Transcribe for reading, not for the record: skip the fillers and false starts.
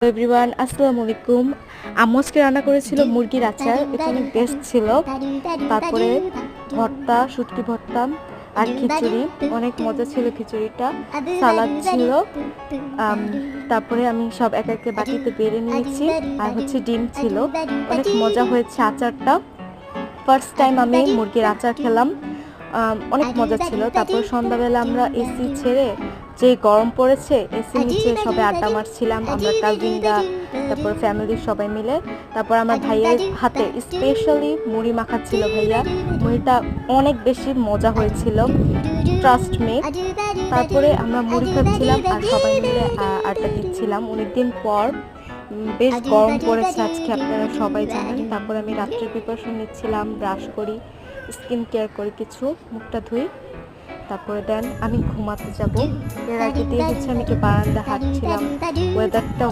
Everyone আসসালামু আলাইকুম। আম্মু আজকে রান্না করেছিল মুরগির আচার, এটা অনেক বেস্ট ছিল। তারপরে ভর্তা, শুটকি ভর্তা আর খিচুড়ি, অনেক মজা ছিল খিচুড়িটা। সালাদ ছিল। তারপরে আমি সব এক একে বাটিতে বেড়ে নিয়েছি। আর ডিম ছিল, অনেক মজা হয়েছে আচারটা। ফার্স্ট টাইম আমি মুরগির আচার খেলাম, অনেক মজা ছিল। তারপর সন্ধ্যাবেলা আমরা এসি ছেড়ে, যে গরম পড়েছে, এসি নিচে সবাই আড্ডা মারছিলাম, আমরা কাজিনরা, তারপর ফ্যামিলির সবাই মিলে। তারপর আমার ভাইয়ার হাতে স্পেশালি মুড়ি মাখা ছিল। ভাইয়া মুড়িটা অনেক বেশি মজা হয়েছিল, ট্রাস্ট মি। তারপরে আমরা মুড়ি খাচ্ছিলাম আর সবাই মিলে আড্ডা দিচ্ছিলাম। অনেকদিন পর বেশ গরম পড়েছে আজকে, আপনারা সবাই জানেন। তারপর আমি রাত্রের প্রিপারেশন নিচ্ছিলাম, ব্রাশ করি, স্কিন কেয়ার করি, কিছু মুখটা ধুই, তারপরে দেন আমি ঘুমাতে যাব। এর আগে দিয়ে আমি একটু বারান্দা হাঁটছিলাম, ওয়েদারটা